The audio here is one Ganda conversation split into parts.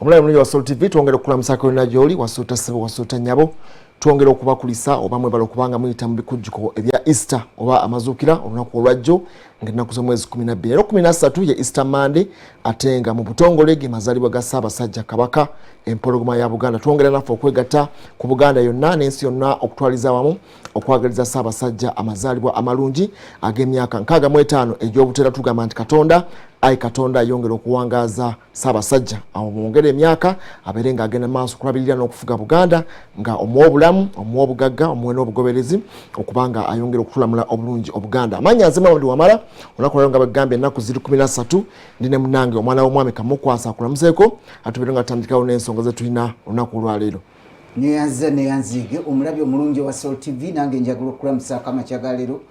Omulabe mulungi wa Soul TV twongera okulamusa ko na joli wasuuta sebo wasuuta nyabo twongera okubakulisa oba mwebala okubanga muyita mu bikujjuko ebya Easter oba amazuukira olunaku olwajjo ng'ennaku z'omwezi 12 era 13 ye Easter Monday atenga mu butongole mazalibwa ga Ssaabasajja Kabaka empologoma ya Buganda twongera naffe okwegatta ku Buganda yonna n'ensi yonna okutwaliza wamu okwagaliza Ssaabasajja amazalibwa amalungi ag'emyaka 65 egy'obutera tugamba nti Katonda ai Katonda yongera okuwangaza Ssaabasajja awo mwongere emyaka aberenga agenda maaso kulabirira n'okufuga Buganda nga omwobulamu omwobugagga omwene obugoberezi okubanga ayongera okutulamula obulungi obuganda amanya nzema ndi wamala onakola nga bagambye ennaku ziri 13 ndine munange omwana w'omwami Kamukwasa akulamuseko atubirenga atandikawo n'ensonga ze tulina olunaku olwaleero neyanzige omulabi omulungi wa Soul TV nange njagala okulamusa Kamakya galero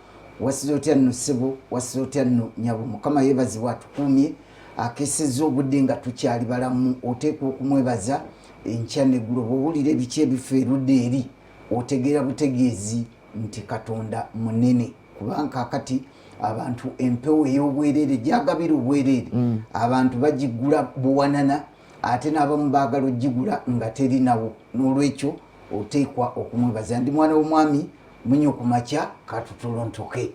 wasizotya nno ssebo wasizotya nno nyabo mukama yeebazibwa atukuumye akesezza obudde nga tukyali balamu oteekwa okumwebaza enkya neggulo bw'owulira ebiki ebifa erudde eri otegeera butegeezi nti Katonda munene kubanga kati abantu empewo ey'obwereere gyagabira obwereere abantu bagigula buwanana ate n'abamu baagala ogigula nga teri nawo n'olwekyo oteekwa okumwebaza ndi mwana w'omwami Omunnyo Ku makya katutulontoke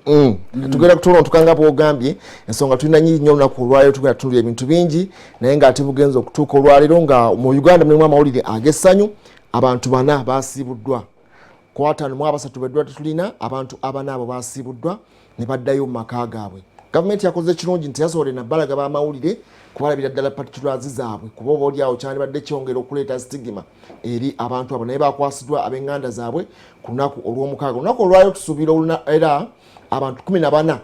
tugenda kutulontoka nga bwogambye ensonga tulina nyingi nnyo olunaku olwaleero tugenda tutunulira ebintu bingi naye ng'ate bugenza okutuuka olwaleero nga mu Uganda mulimu amawulire ag'essanyu abantu 4 baasiibuddwa ku 5 mu 3 beddwa tulina abantu 4 abo baasiibuddwa ne baddayo mu maka gaabwe gavumenti yakoze kirungi nti yasobola nabbalaga b'amawulire kubalabira ddala particulars zaabwe kuba oba oli awo kyandibadde kyongera okuleeta stigma eri abantu abo naye bakwasiddwa ab'enganda zaabwe ku lunaku olw'omukaaga olunaku olwaleero tusuubira era abantu 14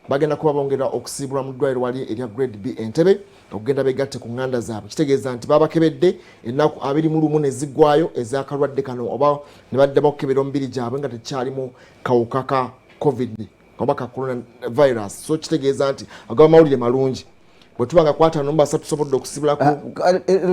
bagenda kuba bongera okusiibulwa mu ddwaliro wali erya grade B Entebbe okugenda begatte ku nganda zaabwe kitegeeza nti babakebedde ennaku 21 ne ziggwayo ez'akalwadde kano oba ne baddemu okukebera omubiri gyabwe nga tekyalimu kawuka ka covid oba ka coronavirus so kitegeeza nti ag'amawulire malungi bwe tubanga ku 5 number 3 tusobodde okusibulako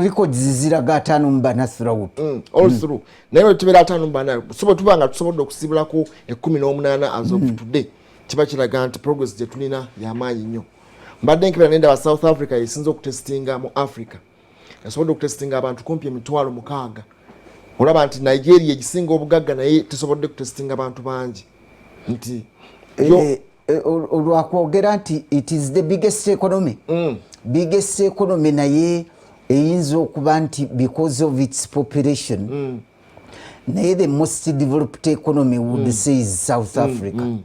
records ziraga 5 number throughout all through naye bwe tubeera 5 number tubanga tusobodde okusibulako 18 as of today kiba kiraga nti progress gye tulina y'amaanyi nnyo mbadde nkebera nenda wa South Africa yesinza okutestinga mu Africa yasobodde okutestinga abantu kumpi 60,000 olaba nti Nigeria egisinga obugagga naye tesobodde kutestinga abantu bangi nti olwakwogera nti it is the biggest economy biggest economy naye eyinza okuba nti because of its population naye the most developed economy would say is South Africa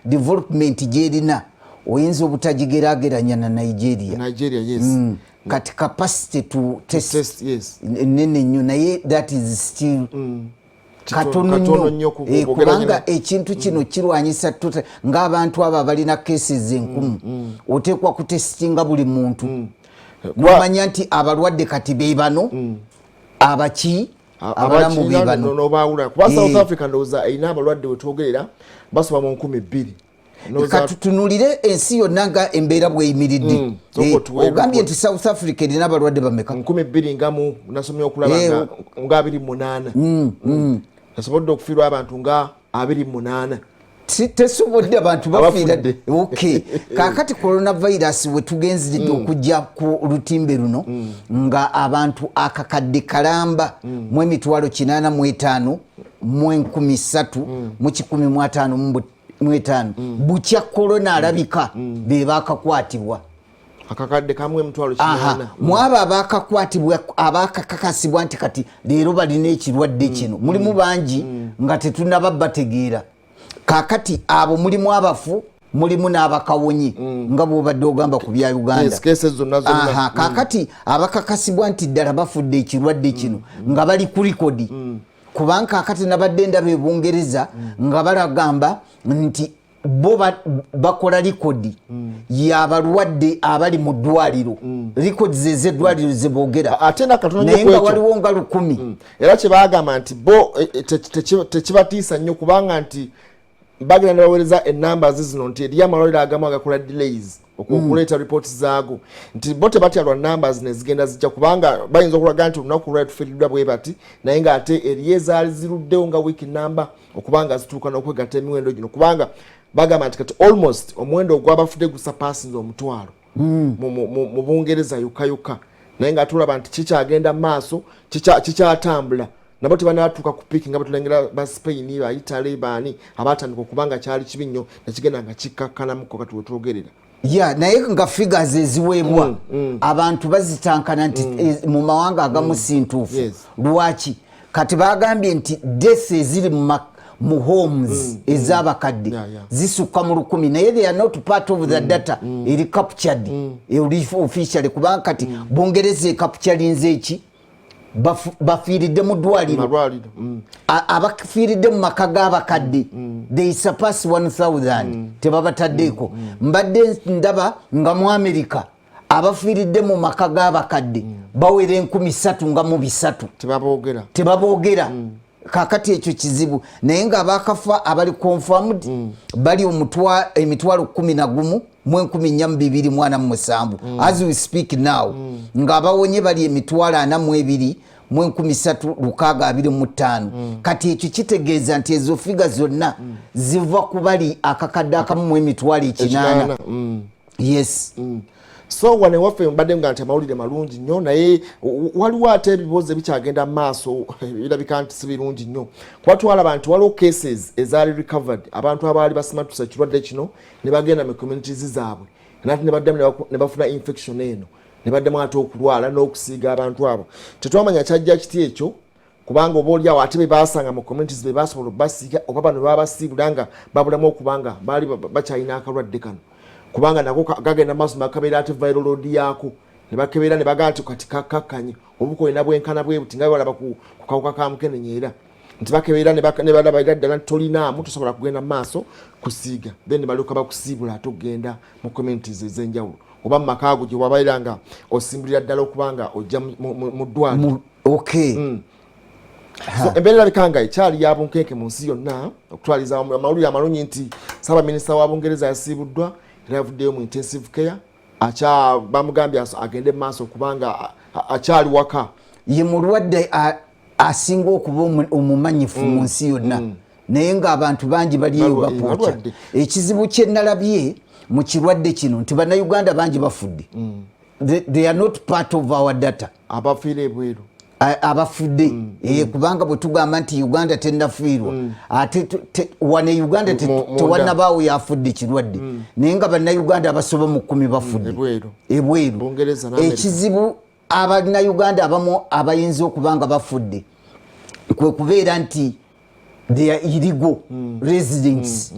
development gyerina oyinza obutagigeraageranya na Nigeria yes kati capacity to test yes nene nnyo naye that is still katono nnyo kubanga ekintu kino kirwanyisa ng'abantu abo balina cases 1000 oteekwa kutestinga buli muntu nomanya nti abalwadde kati be bano abaki abalamu be bano n'obawula kuba South Africa ndowooza erina abalwadde we twogerera basoba mu 2,000 katutunulire ensi yonna nga embeera bweyimiridde ogambye nti South Africa erina abalwadde bameka 2,000 nga mu nasomye okulaba nga 28 nasobodde okufiirwa abantu nga 28 tesobodde abantu bafiira okay kakati coronavirus we tugenziridde okujja ku lutimbe luno nga abantu akakadde kalamba mu emitwalo 85 mu 13 mu 155 bukya corona alabika be bakakwatibwa akakadde kamwe mutwalo 80 mwaba abakakwatibwa abakakakasibwa nti kati leero balina ekirwadde kino mulimu bangi nga tetunaba bategeera kakati abo mulimu abafu mulimu n'abakawonyi nga bw'obadde ogamba ku bya Uganda kakati abakakasibwa nti ddala bafudde ekirwadde kino nga bali ku likodi kubanga kakati nabadde ndaba Bungereza nga balagamba nti bo bakola likodi y'abalwadde abali mu ddwaliro likodi z'eddwaliro ze boogera ate nakatono naye nga waliwo nga 1000 era kye baagamba nti bo tekibatiisa nnyo kubanga nti bagenda ne baweereza ennumbers zino nti eri amalwaliro agamu agakola delays okuleeta reports zaago nti bo tebatyalwa numbers ne zigenda zijja kubanga bayinza okulaga nti olunaku lwali tufiiriddwa bwe bati naye ng'ate eri ezaali ziruddewo nga week number okubanga zituuka n'okwegatta emiwendo gino kubanga bagamba nti kati almost omuwendo ogw'abafudde gusa passinze omutwalo mu Bungereza yokka naye nga tulaba nti kikyagenda maaso kikyatambula nabo tebanatuuka ku piki nga batulengera ba Spain ba Italy baani abatandika okubanga kyali kibi nnyo nekigenda nga kikkakkanamuko kati wetwogerera naye nga figures eziweebwa abantu bazitankana nti mu mawanga agamu sintuufu lwaki kati bagambye nti deaths eziri mu homes ez'abakadde zisukka mu 1,000 naye they are not part of the data eri captured officially kubanga kati bongereza capturinze eki bafiiridde mu ddwaliro abafiiridde mu maka g'abakadde they surpass 1,000 tebabataddeeko mbadde ndaba nga mu America abafiiridde mu maka g'abakadde bawera 3,000 nga mu 3 tebaboogera kakati ekyo kizibu naye nga abakafa abali confirmed bali emitwalo 11 mu 1247 as we speak now nga abawonye bali emitwalo 42 mu 1325 kati ekyo kitegeeza nti ezo figa zonna ziva ku bali akakadde akamu mu emitwalo 8 yes so wane waffe mbadde nga nti amawulire malungi nnyo naye waliwo ate ebibuuzo ebikyagenda mu maaso birabika nti si birungi nnyo kuba twalaba nti waliwo cases ezaali recovered abantu abaali basimatusa ekirwadde kino ne bagenda mu communities zaabwe nati ne baddamu ne bafuna infection eno ne baddamu ate okulwala n'okusiiga abantu abo tetwamanya kyajja kiti ekyo kubanga oba oliawo ate be baasanga mu communities be basobola basiiga oba bano baba basiibula nga babulamu okubanga baali bakyalina akalwadde kano kubanga nako gagenda maaso makabeera ate viral load yaako ne bakebeera ne bagaa nti kati kakkanye obukoyina bwenkana bwe buti nga balaba ku kawuka ka mukenenyeera nti bakebeera ne balaba ddala nti tolinaamu tosobola kugenda mu maaso kusiiga then ne balyoka bakusiibula ate okugenda mu communities ez'enjawulo oba mu maka ago gye wabaira nga osimbulira ddala okubanga ojja mu ddwaliro so embeera erabika nga ekyali ya bunkenke mu nsi yonna okutwaliza amawulire amalungi nti Ssaabaminisita wa Bungereza yasiibuddwa yavuddeyo mu intensive care bamugambye agende maaso kubanga akyali waka ye mulwadde asinga okuba omumanyifu mu nsi yonna naye ng'abantu bangi baliyo bapookya ekizibu kye nalabye mu kirwadde kino nti bannayuganda bangi bafudde they are not part of our data abafiire ebweru abafudde kubanga bwe tugamba nti Uganda tennafiirwa ate wane Uganda tewannabaawo yafudde kirwadde naye nga bannayuganda abasoba mu 10 bafudde ebweru ekizibu abannayuganda abamu abayinza okubanga bafudde kwe kubeera nti they are illegal residents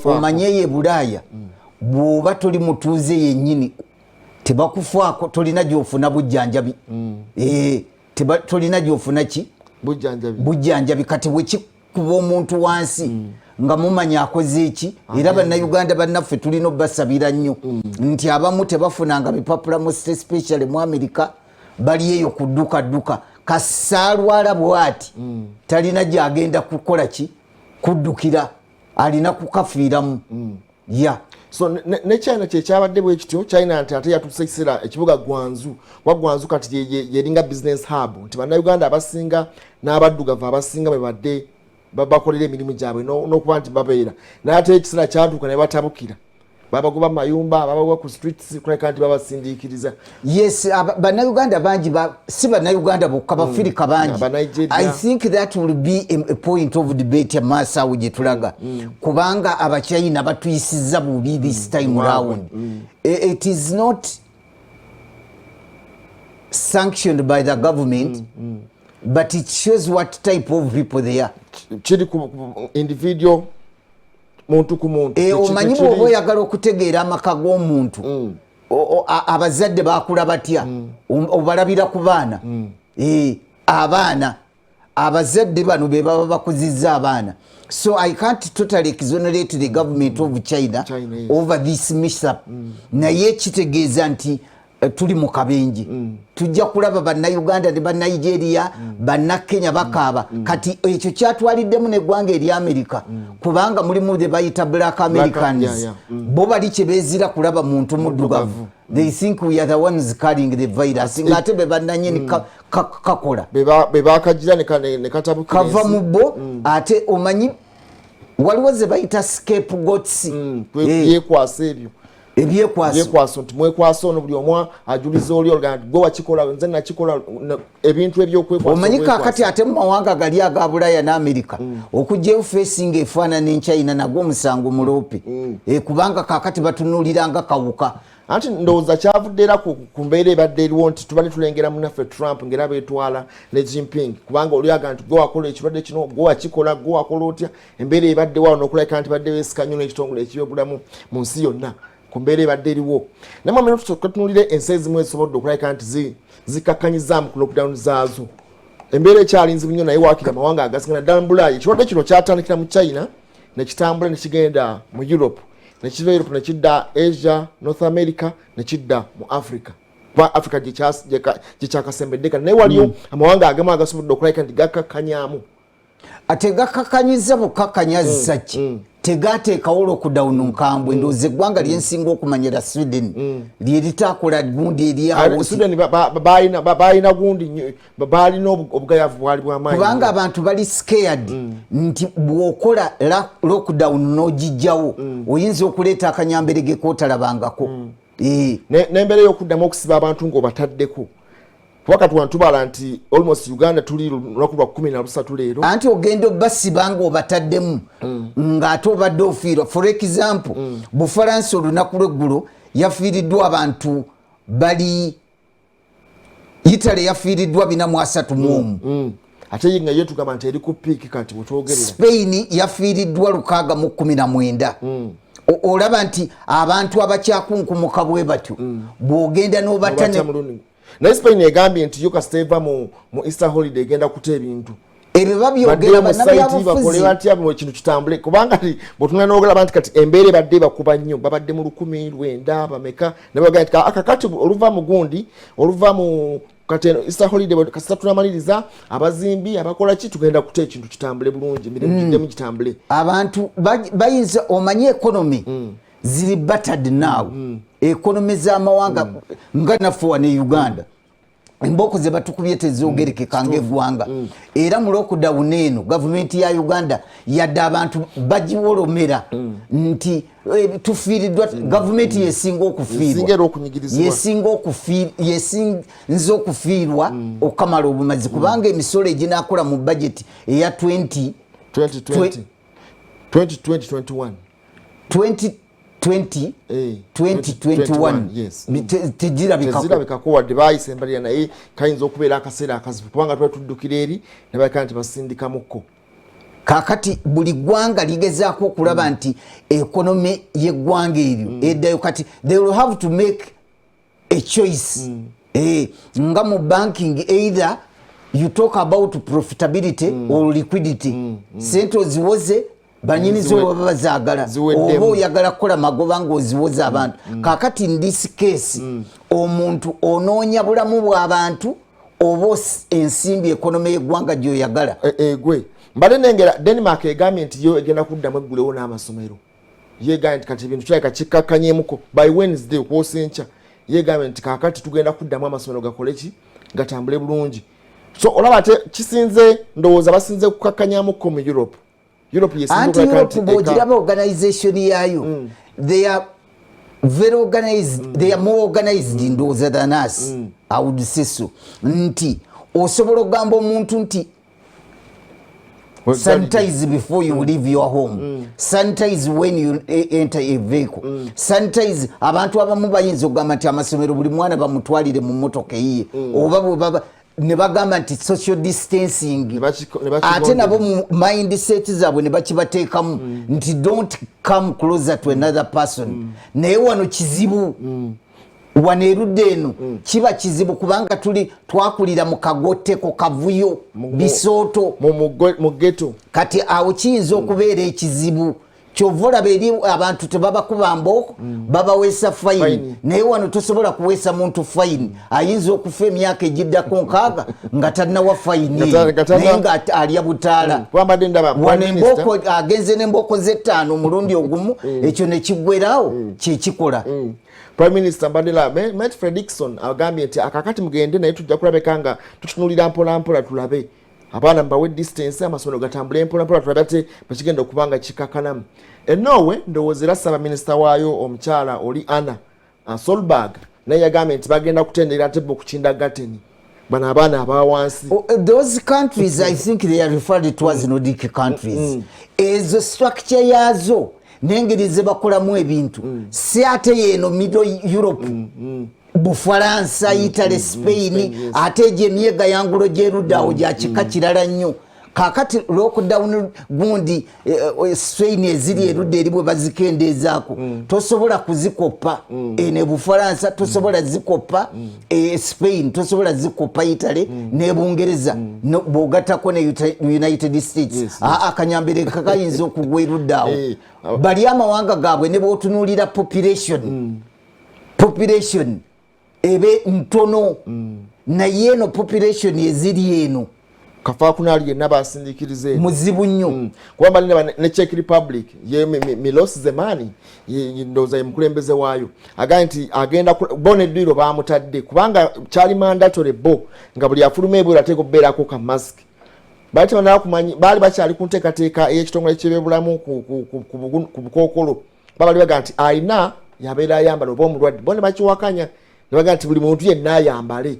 omanyeyo Bulaaya bw'oba toli mutuuze yennyini tebakufaako tolina gy'ofuna bujjanjabi tolina gy'ofuna ki bujjanjabi kati bwe kikuba omuntu wansi nga mumanya akoze eki era bannayuganda bannaffe tulina obbasabira nnyo nti abamu tebafunanga bipapula mu state special mu America bali eyo kudduka kasaalwala bwati talina gyagenda kukola ki kuddukira alina kukafiiramu so ne China kyekyabadde bwe kityo China nti ate yatuse ekiseera ekibuga Gwanzu kati yeringa business hub nti bannayuganda abasinga n'abaddugavu abasinga bwe badde bakolera emirimu gyabwe n'okuba nti babeera naye ate ekiseera kyatuuka ne batabukira babagoba mayumba babagoba ku streets kuleka nti babasindiikiriza yes bannayuganda bangi si bannayuganda bokka bafirika bangi I think that will be a point of debate amaasawo gye tulaga kubanga abachina batuyisizza bubi this time round it is not sanctioned by the government but it shows what type of people they are kiri ku individual muntu ku muntu omanyi bw'oba oyagala okutegeera amaka g'omuntu abazadde bakula batya obalabira ku baana abaana abazadde bano be baba bakuzizza abaana so I can't totally exonerate the government of China over this mishap naye kitegeeza nti tuli mu kabenje tujja kulaba bannayuganda ne bannigeria bannakenya bakaaba kati ekyo kyatwaliddemu neggwanga eri America kubanga mulimu be bayita black Americans bo bali kye beezira kulaba muntu muddugavu they think we are the ones carrying the virus nga ate be bannanyini kakola be bakagira ne katabukira kava mu bo ate omanyi waliwo ze bayita scapegoats yekwasa ebyo ebyekwaso nti mwekwaso ono buli omu ajuliza oli oluganda gwe wakikola nze nakikola ebintu ebyokwekwasa omanyi kaakati ate mu mawanga gali aga Bulaya n'Amerika okugyayo facing efaanana enchina nagwo omusango muloope kubanga kaakati batunuuliranga kawuka anti ndowooza kyavudde era ku mbeera ebadde eriwo nti tubadde tulengera munaffe Trump ngera beetwala ne Jinping kubanga olyaga nti gwe wakola ekirwadde kino gwe wakikola gwe wakola otya embeera ebadde wawo n'okulabika nti badde beesikanyo n'ekitongole eky'ebyobulamu mu nsi yonna ku mbeera ebadde eriwo namwe tusooka tunuulire ensi ezimu ezisobodde okulabika nti zikakkanyizaamu ku lockdown zaazo embeera ekyali nzibu nnyo naye waakiri amawanga agasinga naddala mu Bulaaya ekirwadde kino kyatandikira mu China ne kitambula ne kigenda mu Europe ne kiva Europe ne kidda Asia North America ne kidda mu Africa kuba Africa gye kyakasembedde kati naye waliyo amawanga agamu agasobodde okulabika nti gakkakkanyaamu ate gakkakanyiza bukakkanyaza ki tegateekawo lockdown nkambwe ndowooza eggwanga lyensinga okumanyira Sweden lye litaakola gundi eryawo Sweden balina gundi balina obugayavu bwali bw'amaanyi kubanga abantu bali scared nti bw'okola lockdown n'ogijjawo oyinza okuleeta akanyamberege kootalabangako n'embeera y'okuddamu okusiba abantu ng'obataddeko wakati wantubala nti almost Uganda tuli lunaku lwa 13 leero anti ogenda basiba nga obataddemu ng'ate obadde ofiirwa for example Bufalansa olunaku lw'eggulo yafiiriddwa abantu bali Italy yafiiriddwa 431 ate nga ye tugamba nti eri ku piiki kati bwetwogerera Spain yafiiriddwa 619 olaba nti abantu abakyakunkumuka bwe batyo bw'ogenda n'obatane naye Spain egambye nti yo kasita eva mu Easter holiday egenda kuta ebintu ebyo babyogera bakole batya mu kintu kitambule kubanga bw'otunula n'ogalaba nti kati embeera ebadde bakuba nnyo babadde mu 1900 bameka ne bagamba nti akakati oluva mu gundi oluva mu kati Easter holiday kasita tunamaliriza abazimbi abakola ki tugenda kuta ekintu kitambule bulungi emirimu giddemu gitambule abantu bayinza omanye economy ziri battered now economy z'amawanga nga naffe wane Uganda emboko ze batukubye tezogerekeka ng'eggwanga era mu lockdown eno gavumenti ya Uganda yadde abantu bagiwolomera nti tufiiriddwa gavumenti yesinga okufiirwa okamala obumazi kubanga emisolo eginakola mu budget eya 2021 tegirabikako wadde baayisa embalira naye kayinza okubeera akaseera akazibu kubanga tuba tuddukira eri ne baleka nti basindikamuko kakati buli ggwanga ligezaako okulaba nti economy y'eggwanga eryo eddayo kati they will have to make a choice nga mu banking either you talk about profitability or liquidity sente oziwoze banyinizo baba bazaagala oba oyagala kukola magoba ng'oziwoza abantu kakati in this case omuntu onoonya bulamu bw'abantu oba ensimbi economy y'eggwanga gy'oyagala gwe mbadde nengera Denmark egambye nti yo egenda kuddamu eggulewo n'amasomero yegambye nti kati ebintu kirabika kikkakkanyeemuko by Wednesday okwosenkya yegambye nti kakati tugenda kuddamu amasomero gakole ki gatambule bulungi so olaba ate kisinze ndowooza basinze kukkakkanyamuko mu Europe anti Europe bw'ogiraba organization yayo they are very organized they are more organized ndowooza than us I would say so nti osobola okugamba omuntu nti sanitize before you leave your home sanitize when you enter a vehicle sanitize abantu abamu bayinza okugamba nti amasomero buli mwana bamutwalire mu mmotoka eyiye oba bwebaba ne bagamba nti social distancing ate nabo mu mindset zaabwe ne bakibateekamu nti don't come closer to another person naye wano kizibu wano erudde eno kiba kizibu kubanga twakulira mu kagotteko kavuyo bisooto mu ghetto kati awo kiyinza okubeera ekizibu kyova olaba eri abantu tebabakuba mbooko babaweesa fayini naye wano tosobola kuweesa muntu fayini ayinza okufa emyaka egiddako 6 nga talinawa fayini naye nga alya butaala wano embooko agenze n'embooko ze5 omulundi ogumu ekyo ne kiggwerawo kyekikola Prime Minister Mbadela Matt Fredrickson agambye nti akakati mugende naye tujja kulabeka nga tutunulira mpola mpola tulabe abaana mbawe distance amasomero gatambula mpola tulabate bakigenda okubanga kikakanamu enowe ndowozera saba minister waayo omukyala oli Anna Solberg naye yagambye nti bagenda kutendera tebo kukinda gateni bana abaana abawansi. Those countries I think they are referred to as Nordic countries. Ezo structure yazo nengeri ze bakolamu ebintu si ate yeno Middle Europe Bufaransa, Italy, Spain ate je myega yangulo jerudawo ja kika kirala nnyo kakati lockdown gundi Spain eziri erudde eribwe bazikendezaako tosobola kuzikopa ne Bufaransa tosobola zikopa Spain tosobola zikopa Italy ne Bungereza bogatako ne United States akanyambere kakayinza okugweruddawo bali amawanga gaabwe ne botunulira population ebe ntono na yeno population eziri eno kafa kunali nabasindikirize muzibu nnyo kwamba ne Czech Republic ye Milos Zemani ndoza mkulembeze wayo aganti agenda bone diro bamutadde kubanga cyali mandatory bo nga buli afulume bwe ateko berako ka mask bali twana kumanyi bali bacyali kuntekateka ekitongole kyebulamu ku bukokolo babali baganti aina yabera yambalo bo mulwadde bone bakiwakanya nibaganti buli muntu yenna yambale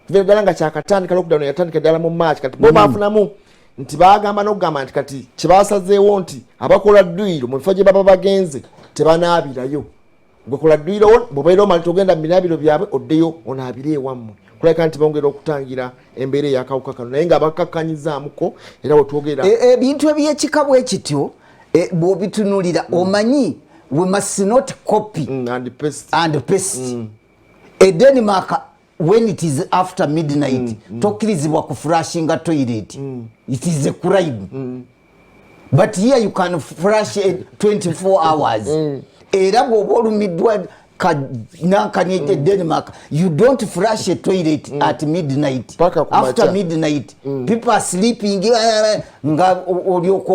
Vedalanga chakatandika lockdown yatandika dala mu March kati bo bafunamu nti bagamba n'okugamba nti kati kibasazeewo nti abakola dduyiro mu bifo gye baba bagenze tebanaabirayo gwekola dduyiro bobeera omali togenda mu binaabiro byabwe oddeyo onaabire ewammwe kulabika nti bongera okutangira embeera ey'akawuka kano naye nga bakakanyizaamuko era wetwogera ebintu ebyekika bwe kityo bw'obitunulira omanyi we must not copy and paste Denmark when it is after midnight tokirizibwa ku flashing a toilet it is a crime but here you can flash 24 hours era bw'olumidwa nankani Denmark you don't flash a toilet at midnight after midnight people are sleeping nga olyoko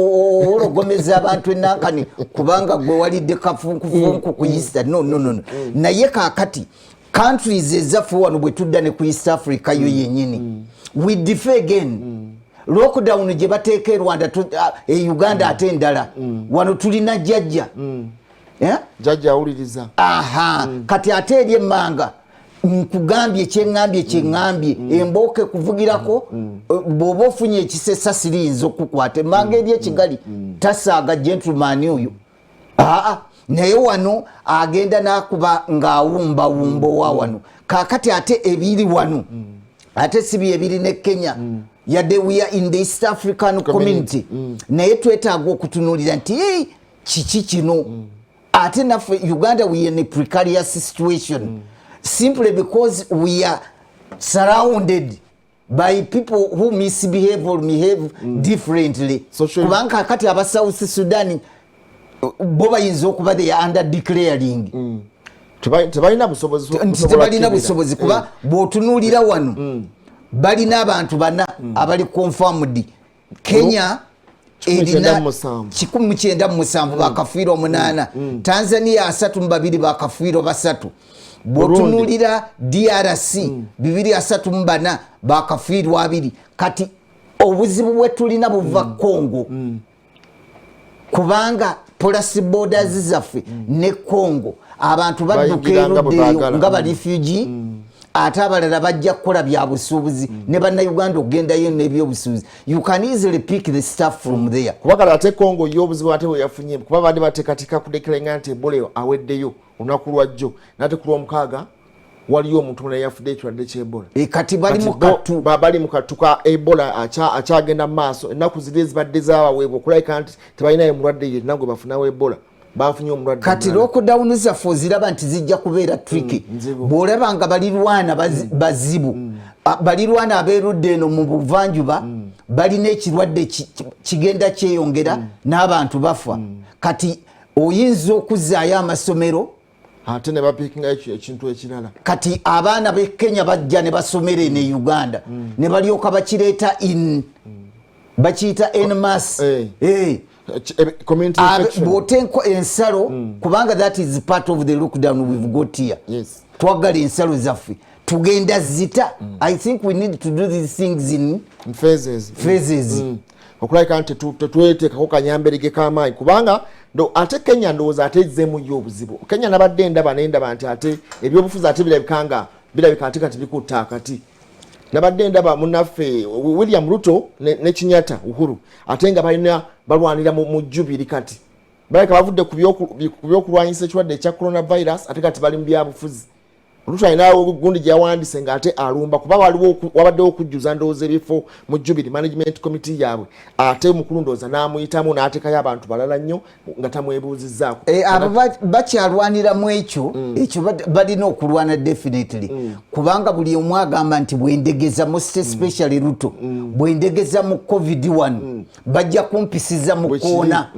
ologomeza abantu nankani kubanga gwe walidde kafunkufunku ku Easter no naye kakati countries ezaffe wano bwe tudda ne ku East Africa yo yennyini we differ again lockdown gye bateeka Rwanda Uganda ate endala wano tulina jjajja jjajja awuliriza kati ate eri emmanga nkugambye kyeŋŋambye embooke kuvugirako bw'oba ofunye ekisesa sirinza okukwata emmanga eri ekigali tasaaga gentleman oyo naye wano agenda nakuba ng'awumba wa wano kakati ate ebiri wano ate sibi ebiri ne Kenya yadde we are in the East African community naye twetaaga okutunulira nti kiki kino ate naffe Uganda we are in a precarious situation simply because we are surrounded by people who misbehave or behave differently kubanga kakati aba South Sudan bo bayinza okuba they are under declaring tebalina busobozi kuba bw'otunuulira wano balina abantu bana abali confirmed Kenya erina 197 bakafiirwa 8 Tanzania 32 bakafiirwa 3 bw'otunuulira DRC 234 bakafiirwa 2 kati obuzibu bwe tulina buva Congo kubanga policy borders zaffe ne Congo abantu badduka eruddeyo nga ba refugee ate abalala bajja kukola bya busuubuzi ne bannayuganda okugendayo n'ebyobusuubuzi you can easily pick the stuff from there kubanga ate Congo y'obuzibu ate weyafunye kuba bandi bateekateeka kudekerenga nti Ebola aweddeyo olunaku lwajjo nate ku Lwomukaaga waliyo omuntu naye yafudde ekirwadde ky'Ebola kati bali mu katu ka Ebola akyagenda mu maaso ennaku ziri ezibadde zaabaweebwa okulabika nti tebalinayo mulwadde yenna gwe bafunawo Ebola bafunye omulwadde kati lockdown zaffe oziraba nti zijja kubeera tricky bw'olaba nga balirwana bazibu balirwana abeerudde eno mu buvanjuba balina ekirwadde kigenda kyeyongera n'abantu bafa kati oyinza okuzzaayo amasomero ate ne bapikinga ekintu ekirala kati abaana b'e Kenya bajja ne basomera ne Uganda ne balyoka bakireeta bakiyita en masse community botenko ensalo kubanga that is part of the lockdown we've got here twagala ensalo zaffe tugenda zita. I think we need to do these things in phases. Okulabika nti tweteekako kanyamberege k'amaanyi kubanga ate Kenya ndowooza ate ezzemu yo obuzibu. Kenya nabadde ndaba nti ate ebyobufuzi ate birabika ate kati bikutta akati. Nabadde ndaba munnaffe William Ruto ne Kinyatta Uhuru ate nga balwanira mu Jubilee kati. Baleka bavudde ku byokulwanyisa ekirwadde ekya coronavirus ate kati bali mu byabufuzi. Ruto alinawo gundi gyawandise nga ate alumba kuba wabaddewo okujjuza ndowooza ebifo mu Jubilee Management Committee yaabwe ate mukulu ndowooza n'amuyitamu n'ateekayo abantu balala nnyo nga tamwebuuzizzaako. Abo bakyalwaniramu ekyo balina okulwana definitely kubanga buli omu agamba nti bwendegeza most especially Ruto bwendegeza mu COVID-1 bajja kumpisiza mu koona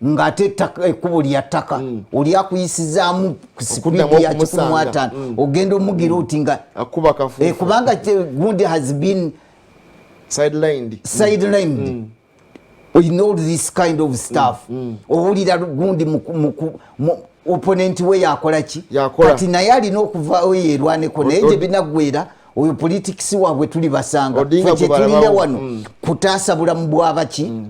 ng'ate ekkubo lya ttaka oli akuyisizaamu ku sipiidi ya 105 ogenda omugira oti nga akuba kafu kubanga gundi has been sidelined in all this kind of stuff owulira gundi opponent we yakola ki kati naye alina okuvaawo yerwaneko naye gye binaggwera oyo politics waabwe tuli basanga kyetulina wano kutaasa bulamu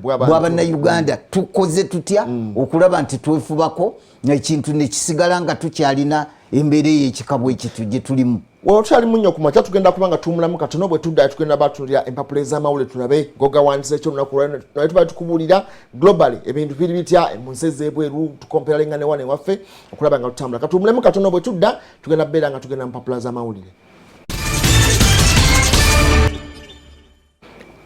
bw'abannayuganda tukoze tutya okulaba nti twefubako ekintu nekisigala nga tukyalina embeera ey'ekikabwe ekyo gye tulimu. Tukyali munnyo ku makya tugenda kubanga tuwumulamu katono bwe tuddayo tugenda batunulira empapula ez'amawulire tulabe gogawandiisa ekyolunaku olwaleero naye tuba tukubuulira globally ebintu biri bitya mu nsi ez'ebweru tukomperalinga ne wane waffe okulaba nga tutambula. Katuwumulemu katono bwe tudda tugenda beera nga tugenda mu mpapula z'amawulire.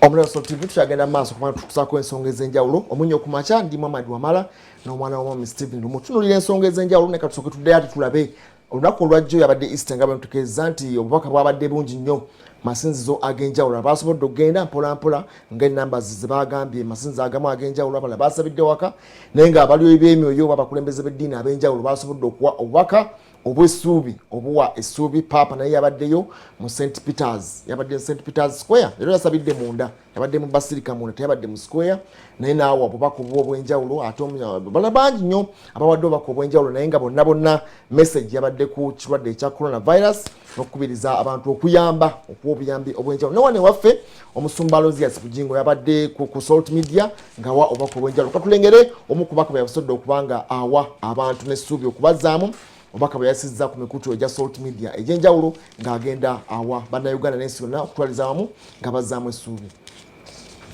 Omunnyo TV tukyagenda mu maaso kubanga tukusaako ensonga ez'enjawulo. Omunnyo ku makya ndi Muhammad Wamala n'omwana wa Mwami Stephen Lumu tunuulira ensonga ez'enjawulo ne katusooke tuddeyo ate tulabe olunaku olwajjo yabadde Easter nga bwetutegeeza nti obubaka bwabadde bungi nnyo masinzizo ag'enjawulo abasobodde okugenda mpolampola ng'ennambazi ze baagambye masinzizo agamu ag'enjawulo abalala baasabidde waka naye ng'abaliyo b'emyoyo b'abakulembeze b'eddiini ab'enjawulo basobodde okuwa obubaka obw'essuubi obuwa essuubi paapa naye yabaddeyo mu St Peters yabadde St Peters Square leero yasabidde munda yabadde mu Basilica munda teyabadde mu Square naye naawa obubaka obw'enjawulo ate bala bangi nnyo abawadde obubaka obw'enjawulo naye nga bonna message yabadde ku kirwadde ekya coronavirus n'okukubiriza abantu okuyamba okuwa obuyambi obw'enjawulo newane waffe omusumba Alozias Bugingo yabadde ku Salt Media ng'awa obubaka obw'enjawulo katulengere omu ku baka bwe yabasodde okubanga awa abantu n'essuubi okubazaamu obubaka bwe yasizza ku mikutu egya Salt Media egy'enjawulo ng'agenda awa bannayuganda n'ensi yonna okutwaliza wamu nga bazzaamu essuubi.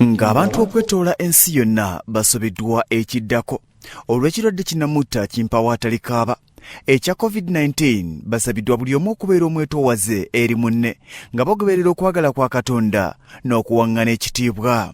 Ng'abantu okwetoola ensi yonna basobeddwa ekiddako olw'ekirwadde kinamutta kimpawatali kaaba ekya COVID-19 basabiddwa buli omu okubeera omwetoowaze eri munne nga bagoberera okwagala kwa Katonda n'okuwaŋŋana ekitiibwa.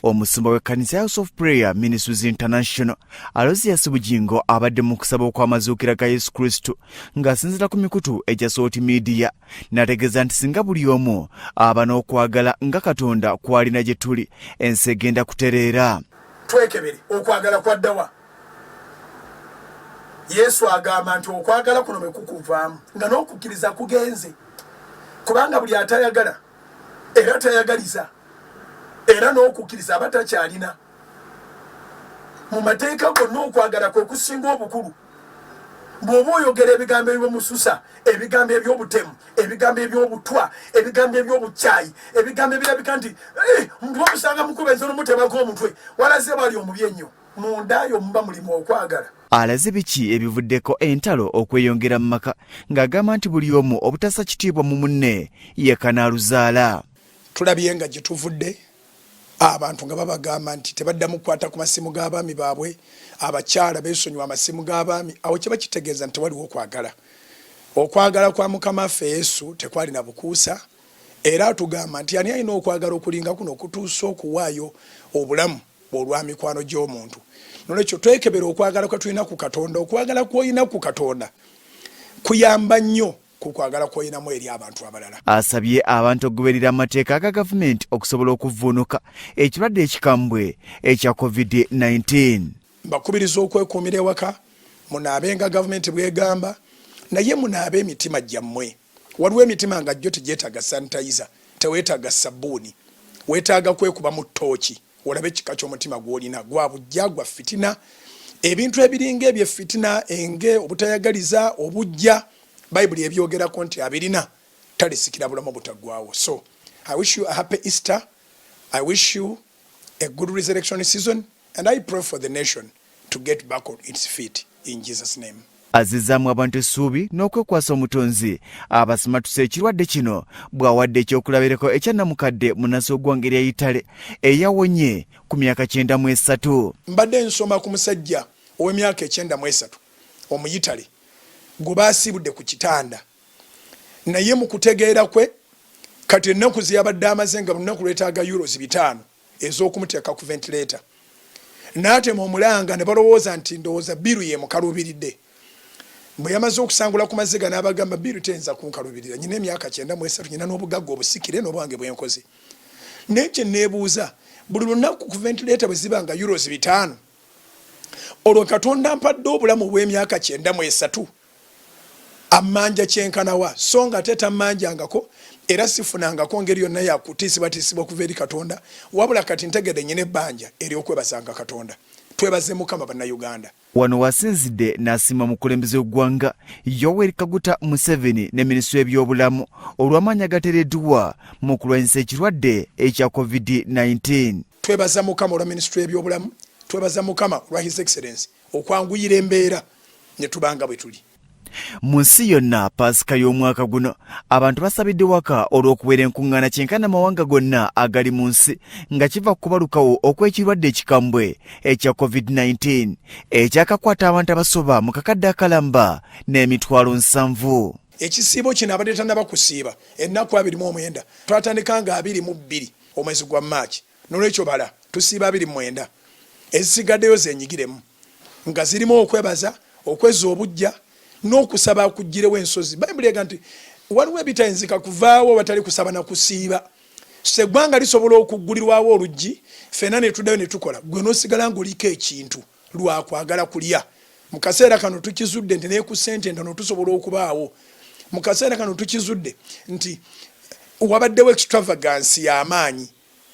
Omusumba w'ekkanisa House of Prayer Ministries International Alozias Bugingo abadde mu kusaba okw'amazuukira ga Yesu Kristo ng'asinziira ku mikutu egya Salt Media n'ategeeza nti singa buli omu aba n'okwagala nga Katonda kw'alina gye tuli ensi egenda kutereera. Twekebere okwagala kwaddawa. Yesu agamba nti okwagala kuno bwe kukuvaamu nga n'okukkiriza kugenze kubanga buli atayagala era tayagaliza era n'okukkiriza abatakyalina mu mateeka gonna okwagala kwe kusinga obukulu. Bw'oba oyogera ebigambo ebimususa ebigambo eby'obutemu ebigambo eby'obutwa ebigambo eby'obukyayi ebigambo ebirabika nti omuntu bamusanga mukubenzi n'omutemako omutwe walaze bali omubi ennyo mundayo muba mulimu okwagala. Alaze biki ebivuddeko entalo okweyongera mu maka ng'agamba nti buli omu obutassa kitiibwa mu munne yekanaaluzaala. Tulabye nga gye tuvudde abantu nga babagamba nti tebaddamu kukwata ku masimu g'abaami baabwe abakyala beesonyiwa amasimu g'abaami awo kiba kitegeeza nti tewaliwo okwagala. Okwagala kwa Mukama waffe Yesu tekwalina bukuusa era tugamba nti ani alina okwagala okulinga kuno okutuusa okuwaayo obulamu olwa mikwano gy'omuntu. Nolwekyo twekebera okwagala kwe tulina ku Katonda. Okwagala kw'olina ku Katonda kuyamba nnyo ku kwagala kw'olinamu eri abantu abalala. Asabye abantu okugoberera amateeka aga gavumenti okusobola okuvvuunuka ekirwadde ekikambwe ekya COVID-19. Mbakubiriza okwekuumira ewaka munaabe nga gavumenti bw'egamba naye munaabe emitima gyammwe. Waliwo emitima nga jjo tegyetaaga sanitayiza teweetaaga sabbuuni weetaaga kwekuba mu ttooki olabe ekika ky'omutima gw'olina gwa bujja gwa fitina ebintu ebiringa ebye fitina enge obutayagaliza obujja Bible ebyogerako nti abirina talisikira bulamu butaggwaawo. So I wish you a happy Easter. I wish you a good resurrection season, and I pray for the nation to get back on its feet in Jesus' name. Azizaamu abantu essuubi n'okwekwasa omutonzi abasimatuse ekirwadde kino bw'awadde ekyokulabirako ekyannamukadde munnansi w'eggwanga erya Itale eyawonye ku myaka 93. Mbadde nsoma ku musajja ow'emyaka 93 Omuyitale gwe baasibudde ku kitanda, naye mu kutegeera kwe kati ennaku ziyabadde amaze nga lunaku lwetaaga euros 5 ez'okumuteeka ku ventilator. N'atema omulanga ne balowooza nti ndowooza biru ye mukaluubiridde. Bwe yamaze okusangula ku maziga n'abagamba biru tenza kunkalubirira, nyina emyaka 93, nyina n'obugagga obusikire n'obwange bwenkoze. Nekye neebuuza, buli lunaku ku ventilator bwe ziba nga euros 5, olwo Katonda ampadde obulamu bw'emyaka 93 amanja kyenkanawa, so nga tetammanjangako era sifunangako ngeri yonna yakutiisibwa kuva eri Katonda, wabula kati ntegedde nyina ebbanja ery'okwebazanga Katonda. Twebaze Mukama bannayuganda. Wano wasinzidde n'asiima mukulembeze w'eggwanga Yoweri Kaguta Museveni ne minisitule y'ebyobulamu olw'amaanyi agateereddwa mu kulwanyisa ekirwadde ekya COVID-19. Twebaza Mukama olwa minisitule y'ebyobulamu, twebaza Mukama olwa His Excellency okwanguyira embeera ne tubanga bwe tuli. Mu nsi yonna Pasika y'omwaka guno abantu basabidde waka olw'okubeera enkuŋŋaana kyenkana mawanga gonna agali mu nsi nga kiva kubalukawo okw'ekirwadde ekikambwe ekya COVID-19 ekyakakwata abantu abasoba mu kakadde akalamba n'emitwalo 7. Ekisiibo kino abadde tannaba kusiiba ennaku 29 twatandika nga 22 omwezi gwa Maachi, n'olwekyo bala tusiiba 29 ezisigaddeyo zenyigiremu nga zirimu okwebaza, okwezza obujja n'okusaba kugirewo ensozi. Bible ega nti waliwo ebitayinzika kuvaawo batali kusaba na kusiiba. Seggwanga lisobola okuggulirwawo oluggi, ffenna ne tuddayo ne tukola, gwe n'osigala ng'oliko ekintu lwakwagala kulya. Mu kaseera kano tukizudde nti naye ku ssente entono tusobola okubaawo. Mu kaseera kano tukizudde nti wabaddewo extravagance y'amaanyi.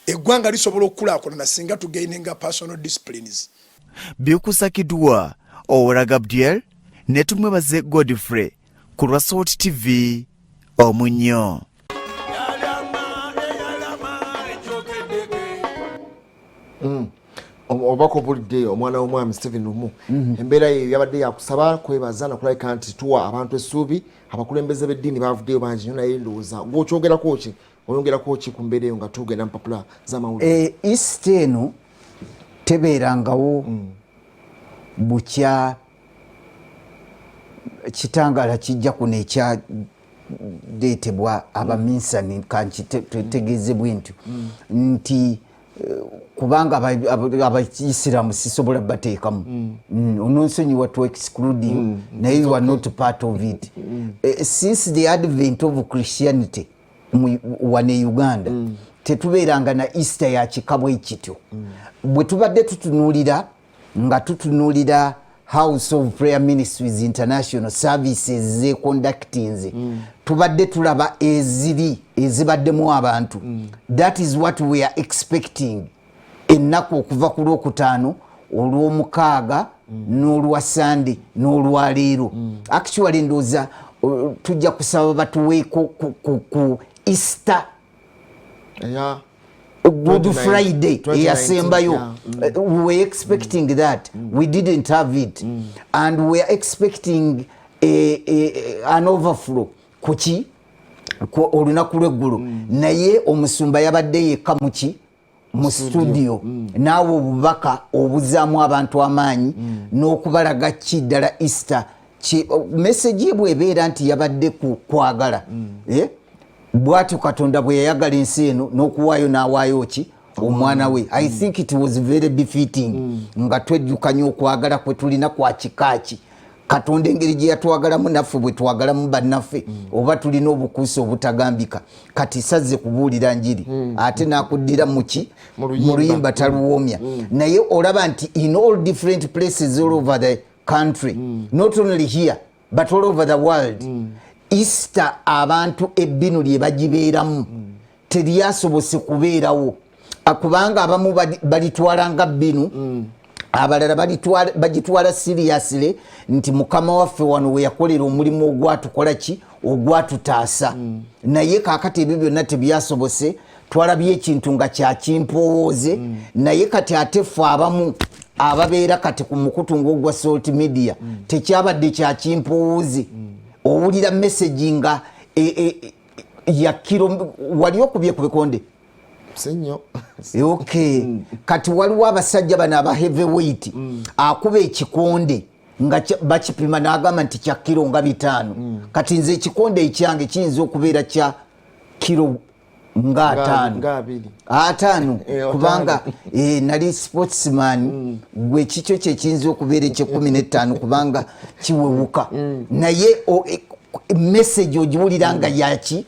Eggwanga lisobola okukulaakulana singa tugainenga personal disciplines. Bikusakiddwa Owera Gabriel ne tumwebaze Godfrey ku Lwasot TV Omunnyo. Obako bulidde omwana w'omwami Stephen Lumu embeera ye yabadde yakusaba kwebaza nakulabika nti tuwa abantu essuubi, abakulembeze b'eddiini bavuddeyo bangi nnyo, naye ndowooza gw'okyogerako ki oyongerako ki ku mbeera eyo nga tugenda mpapula z'amawulire? East eno tebeerangawo bukya kitangala kijja kuno ekyadeetebwa abaminsani kankitegeeze bwentyo nti kubanga abaisiramu sisobola bateekamu ononsonyiwa to excluding naye you are not part of it. Since the advent of Christianity wane Uganda tetubeeranga na Easter ya kikabwe ekityo. Bwe tubadde tutunuulira House of Prayer Ministries International Services ze conductinze tubadde tulaba ezibaddemu abantu. That is what we are expecting ennaku okuva ku Lwokutaano, Olwomukaaga n'Olwa Sunday n'Olwaleero. Actually ndowooza tujja kusaba batuweeko ku Easter Good Friday yasembayo. We were expecting that. We didn't have it. And we are expecting an overflow kuki olunaku lw'eggulu. Naye omusumba yabadde yekka mu studio naawe obubaka obuzaamu abantu amaanyi n'okubalaga ki ddala Easter. Message ye bw'ebeera nti yabadde kwagala. Bwatyo Katonda bwe yayagala ensi eno n'okuwaayo n'awaayo ki omwana we. I think it was very befitting nga twejjukanya okwagala kwe tulina kwa kikaaki. Katonda engeri gye yatwagalamu naffe bwe twagalamu bannaffe oba tulina obukuusa obutagambika. Kati sazze kubuulira njiri ate n'akuddira mu luyimba taluwoomya. Naye olaba nti in all different places all over the country, not only here but all over the world, Easter abantu ebbinu lye bagibeeramu teryasobose kubeerawo, kubanga abamu balitwala nga bbinu abalala bagitwala seriously nti mukama waffe wano we yakolera omulimu ogwatukola ki ogwatutaasa naye kaakati ebyo byonna tebyasobose twalabye ekintu nga kyakimpowooze naye kati ate ffe abamu ababeera kati ku mukutu ng'ogwa salt media tekyabadde kyakimpowooze owulira message nga ya kiro wali okubye ku bikonde senyo okay kati waliwo abasajja bano aba heavyweight akuba ekikonde nga bakipima n'agamba nti kya kiro nga 5 kati nze ekikonde ekyange kiyinza okubeera kya kiro nga 5 kubanga nali sportsman gwe kikyo kye kiyinza okubeera ekye15 kubanga kiwewuka naye message ogiwulira nga yaki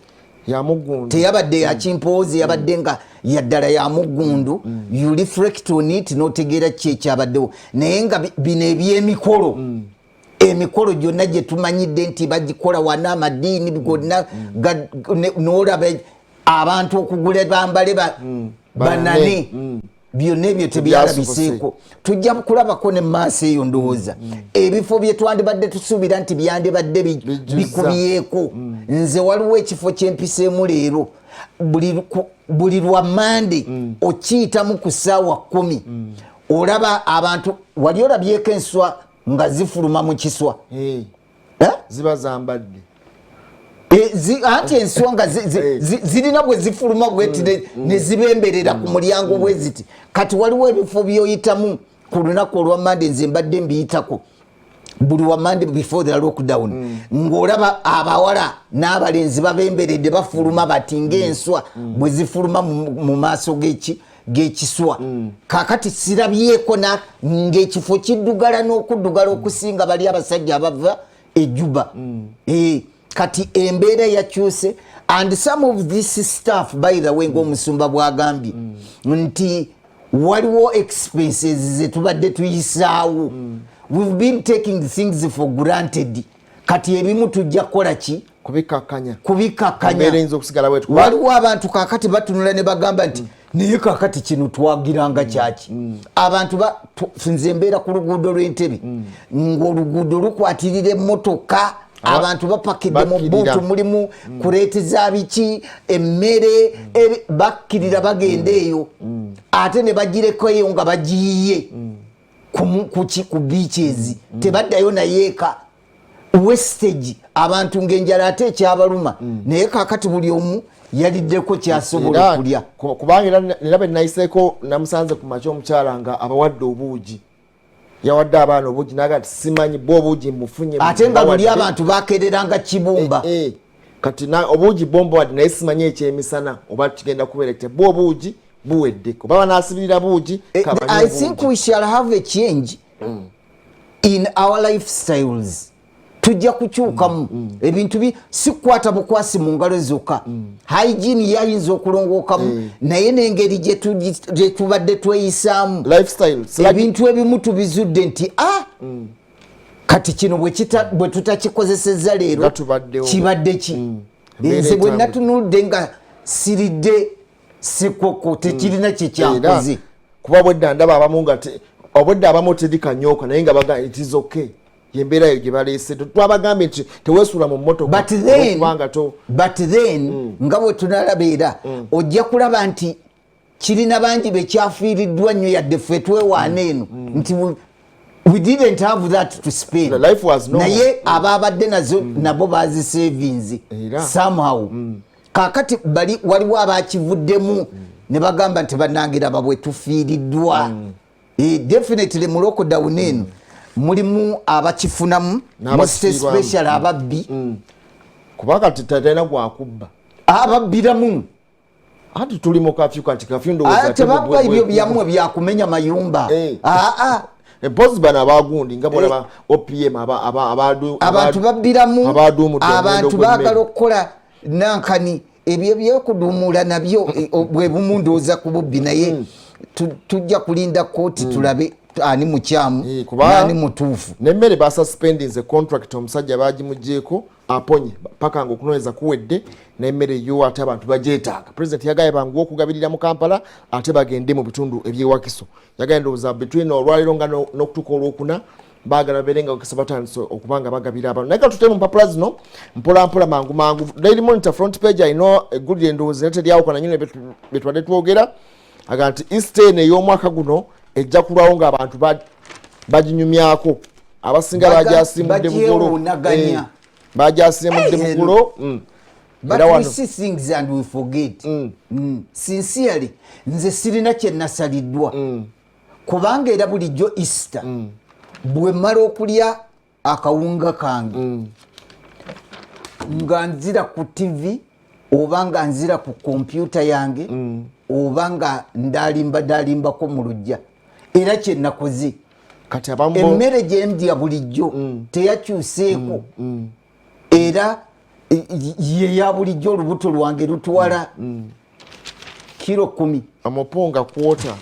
yamugundu teyabadde yakimpoozi yabadde nga yaddala ya mugundu you reflect on it notegeera ki ekyabaddewo naye nga bino ebyemikolo emikolo gyonna gye tumanyidde nti bagikola wana amadiini gonna n'olaba abantu okugula bambale banane byonna ebyo tebyalabiseeko tujja kulabako ne maaso eyo ndowooza ebifo bye twandibadde tusuubira nti byandibadde bikubyeko nze waliwo ekifo kyempiseemu leero buli lwa mande okiyitamu ku ssaawa 10 olaba abantu wali olabyeko enswa nga zifuluma mu kiswa ziba zambadde anti enswa nga zirina bwe zifuluma bweti ne zibemberera ku mulyango bwe ziti kati waliwo ebifo byoyitamu ku lunaku olwa mande nze mbadde mbiyitako buli wa mande before the lockdown ng'olaba abawala n'abalenzi babemberedde bafuluma bati ng'enswa bwe zifuluma mu maaso g'ekiswa kaakati sirabyeko ng'ekifo kiddugala n'okuddugala okusinga bali abasajja abava ejuba kati embeera yakyuse and some of this stuff by the way ng'omusumba bwagambye nti waliwo expenses zetubadde tuyisaawo we've been taking things for granted kati ebimu tujja kukola ki kubikakanya waliwo abantu kakati batunula ne bagamba nti naye kakati kino twagiranga kyaki abantu nze mbeera ku luguudo lw'Entebbe ng'oluguudo lukwatirira emmotoka abantu bapakidde mu buutu mulimu kureeti za biki emmere bakkirira bagenda eyo ate ne bagirekoyo nga bagiyiye ku beaches tebaddayo nayeeka wastage abantu ng'enjala ate ekyabaluma naye kakati buli omu yaliddeko kyasobola okulya kubanga era benayiseeko namusanze ku makya omukyala nga abawadde obuugi yawadde abaana obuugi naga ti simanyi bwe obuugi mbufunye ate nga buli abantu bakereranga kibumba kati obuugi bomba wadde naye simanyi ekyemisana oba kigenda kubeera bwe obuugi buwedde kuba banasibirira buugi I think we shall have a change in our lifestyles tujja kukyukamu ebintu sikwata bukwasi mu ngalo zokka hygiene yayinza okulongookamu naye n'engeri gye tubadde tweyisaamu ebintu ebimu tubizudde nti kati kino bwe tutakikozesezza leero kibadde ki nze bwe natunulidde nga siridde sikoko tekirina kyekyankoze kuba bwedda ndaba abamu nga obwedda abamu terikanyooka naye nga baga it is okay yembeera yo gye baleese twabagambye nti teweesuula mu mmotoka okubanga but then nga bwe tunalabeera ojja kulaba nti kirina bangi bekyafiiriddwa nnyo yadde ffe twewaana eno nti we didn't have that to spend naye abaabadde nazo nabo bazisavinze somehow kakati waliwo abakivuddemu ne bagamba nti bannangira babwe tufiiriddwa definitely mu lockdown eno mulimu abakifunamu most especially ababbi kubanga titatena gwakubba ababbiramu ati tuli mu kafyu kati kafyu ndowooza tebabba ebyo byamwe byakumenya mayumba empozi bano abagundi nga bolaba OPM abantu babbiramu abantu baagala okukola nankani ebyo byokuduumula nabyo bwe bumu ndowooza ku bubbi naye tujja kulinda kooti tulabe ani mukyamu nani mutuufu nemmere basuspendinze contract omusajja bagimugyeko aponye paka ngokunoeza kuwedde n'emmere yo ate abantu bajeetaaga. President yagaye bangu okugabirira mu Kampala ate bagende mu bitundu ebyewakiso. Yagaye ndowooza between olwaliro nga n'okutuuka olwokuna baagala beerenga okisa batandise okubanga bagabira abantu. Naye katutemu mu mpapula zino mpola mangu. Daily Monitor front page ayina eggulire endowooza teryawo na nyine betwadde twogera aga nti Eastern ey'omwaka guno ejja kulwawo ng'abantu baginyumyako. Abasinga bajasimudde mugolo. Bajasimudde mugolo. But we see things and we forget. Sincerely, nze sirina kye nasaliddwa. Kubanga era bulijjo Easter. Bwe mala okulya akawunga kange. Nga nzira ku TV oba nga nzira ku kompyuta yange oba nga ndalimbako mu lujja. Era kye nakoze. Kati abambo emmere gye ndya bulijjo teyakyuseeko. Era ye ya bulijjo olubuto lwange lutwala kilo 10 amupunga kwota.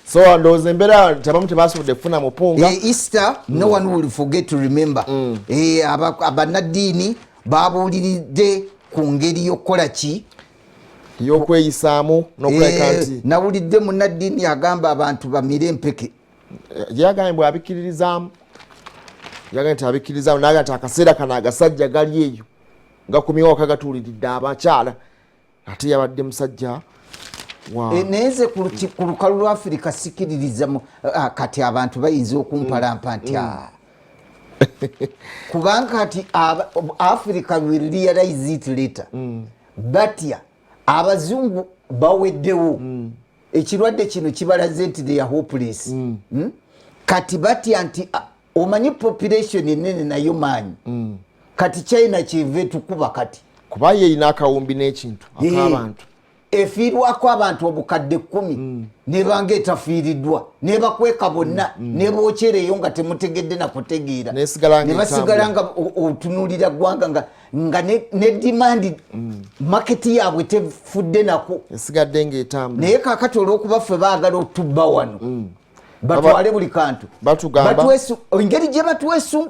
So ndowooza embeera tabamu tebasobodde kufuna mupunga. Easter no one will forget to remember. Abanaddiini babuuliridde ku ngeri y'okukola ki y'okweyisaamu n'okuleka nti nawulidde munnaddiini agamba abantu bamire empeke. Yagambye bw'abikkiririzaamu. Yagambye nti abikkiririzaamu naga nti akaseera kano agasajja gali eyo gakumyewo kagatuuliridde abakyala ate yabadde musajja neze ku lukalu lwa Africa sikiririza kati abantu bayinza okumpalampa nti kubanga kati Africa will realize it later. Batya abazungu baweddewo ekirwadde kino kibalaze nti they are hopeless. Kati batya nti omanyi population enene nayo maanyi. Kati China kive tukuba kati kuba ye ina akawumbi n'ekintu ak'abantu efiirwako abantu obukadde 10 ne banga etafiiriddwa ne bakweka bonna ne boocereyo nga temutegedde na kutegeera ne basigala nga otunuulira ggwanga nga ne demand market yaabwe tefudde nako esigadde ng'etambula. naye kaakati olw'okuba ffe baagala otubba wano batwale buli kantu batugamba engeri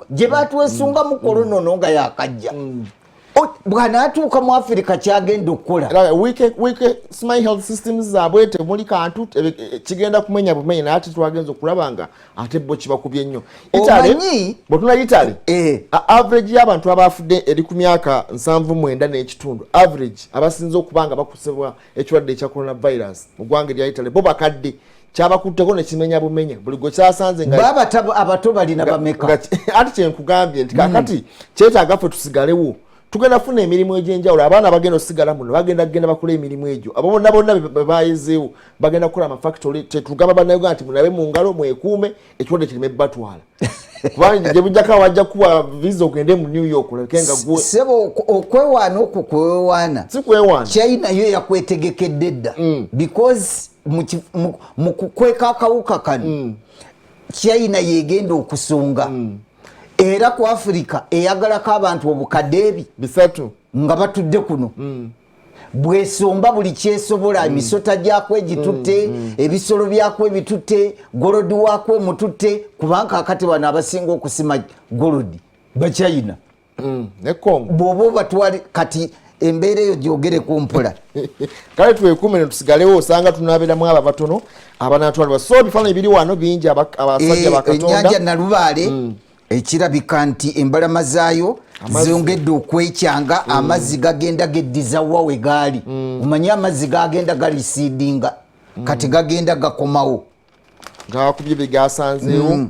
gye batwesunga mu kolonono nga yakajja bw'anaatuuka mu Africa kyagenda okukola. Wike smile health systems zaabwe temuli kantu kigenda kumenya bumenyi naye ate twagenza okulaba nga ate bo kibakubye nnyo. Omanyi bwetuna Italy average y'abantu abafudde eri ku myaka 79 n'ekitundu average abasinze okuba nga bakusebwa ekirwadde ekya coronavirus mu ggwanga erya Italy bo bakadde kyabakutteko ne kimenya bumenya buli gwe kyasanze nga baba abato balina bameka. Ate kyenkugambye nti kakati kyetaaga ffe tusigalewo tugenda funa emirimu egy'enjawulo. Abaana bagenda osigala muno bagenda bakola emirimu egyo. Abo bonna bayezeewo bagenda kukola amafactory. Tetugamba bannayuganda nti munabe mu ngalo mwekuume ekirwadde kireme batwala. Kubanga gye bujjako wajja kuwa visa ogende mu New York olekenga gwe sebo okwewaana okwo kwewaana si kwewaana. China yo yakwetegekedde dda because mu kukweka akawuka kano China yegenda okusonga. Era ku Africa eyagalako abantu obukadde ebi bisatu nga batudde kuno bwesomba buli kyesobola emisota gyakwe gitutte ebisolo byakwe bitutte golodi wakwe mututte kubanga akati bano abasinga okusima golodi bachina ne Congo bobo batwali kati embeera eyo gyogere kumpola kale twekuume ne tusigalewo osanga tunaabiramu abo batono abanatwalibwa. So bifaananyi biri wano bingi abasajja bakatonda. Ennyanja Nalubaale ekirabika nti embalama zaayo zongedde okwekyanga. Amazzi gagenda geddiza wa we gaali. Omanyi amazzi gagenda galisiidinga kati gagenda gakomawo gakubye bye gasanzeewo.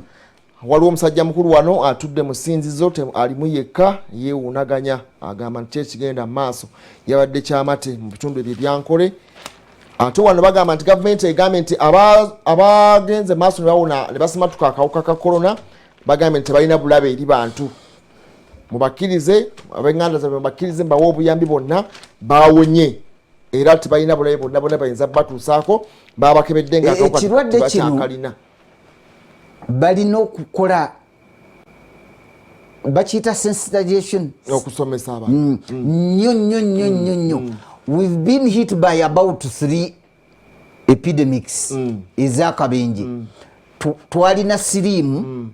Waliwo omusajja mukulu wano atudde mu ssinzizo alimu yekka yeewuunaganya agamba nti ekigenda mu maaso yabadde kyamate mu bitundu ebyo ebyankole. Ate wano bagamba nti gavumenti egambye nti abagenze maaso ne bawona ne basimatuka akawuka ka korona bagambye nti balina bulabe eri bantu. Mubakkirize ab'enganda zaabwe mubakkirize mbawe obuyambi bonna bawonye era tebalina bulabe bonna bayinza batuusaako babakebedde nga ekirwadde kino balina okukola bakiyita sensitization okusomesa abantu nnyo. We've been hit by about 3 epidemics ez'akabenje. Twalina siriimu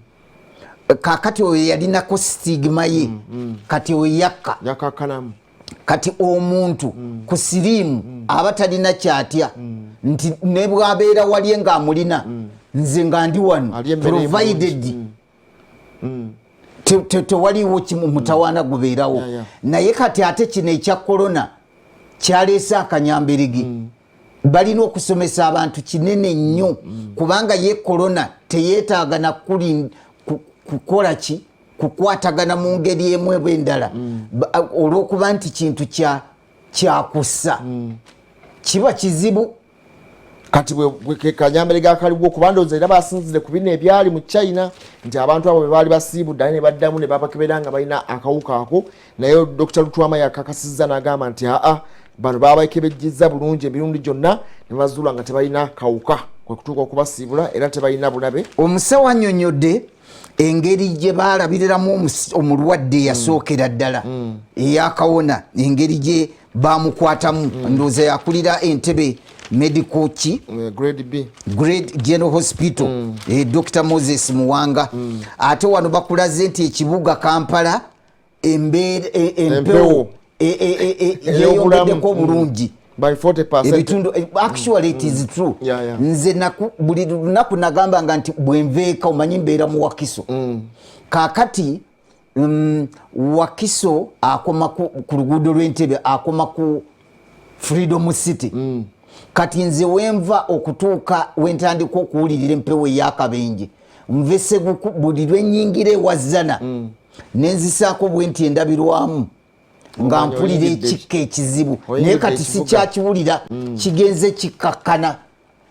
kakati oyo yalinako stigma ye kati oyakka yakakanamu kati omuntu ku siriimu aba talina kyatya nti ne bwabeera wali nga amulina nze nga ndi wano provided tewaliwo kimu mutawaana gubeerawo naye kati ate kino ekya korona kyaleese akanyambirigi balina okusomesa abantu kinene nnyo kubanga ye korona teyeetaaga nakuli kukola ki kukwatagana mu ngeri emu bw'endala olw'okuba nti kintu kyakussa kiba kizibu kati bwe kanyambirigi akaliwo okuba ndowooza era basinzire ku bino ebyali mu China nti abantu abo bebaali basiibudde ne baddamu ne babakebera nga balina akawuka ako naye Dr. Lutwama yakakasizza n'agamba nti bano babakebejjizza bulungi emirundi gyonna ne bazuula nga tebalina kawuka kwe kutuuka okubasiibula era tebalina bulabe. Omusawo annyonnyodde engeri gye baalabiriramu omulwadde yasookera ddala eyakawona engeri gye bamukwatamu ndowooza yakulira Entebbe medical grade general hospital Dr. Moses Muwanga ate wano bakulaze nti ekibuga Kampala empewo yeyongeddeko bulungi by 40%. Actually it is true. Nze buli lunaku nagambanga nti bwenveeka omanyi mbeera mu Wakiso kakati Wakiso akoma ku luguudo lw'Entebbe akoma ku Freedom City kati nze wenva okutuuka wentandika okuwulirira empewo ey'akabenje nve Seguku buli lwennyingira ewazana nenzisaako bwe nti endabirwamu nga mpulira ekikka ekizibu naye kati sikyakiwulira kigenze kikakkana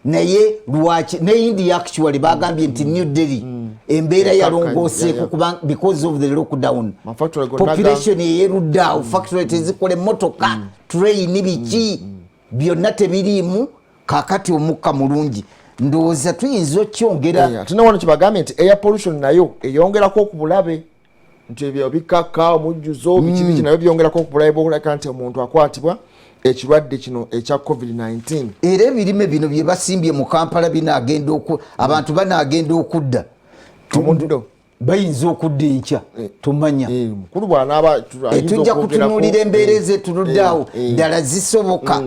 naye lwaki ne India actually bagambye nti New Delhi embeera yalongooseeko kuba because of the lockdown population eyeruddawo factory tezikola emmotoka train biki byonna tebiriimu kakati omukka mulungi ndowooza tuyinza okyongera ate nawano kibagambye nti air pollution nayo eyongerako ku bulabe nti ebyo bikakka omujjuzo biki nayo byongerako ku bulabe bw'okuleka nti omuntu akwatibwa ekirwadde kino ekya COVID-19 era ebirime bino bye basimbye mu Kampala binaagenda abantu banaagenda okudda omundo bayinza okudda enkya tumanya mukulu bw'anaaba tujja kutunuulira embeera ezeetuluddaawo ddala zisoboka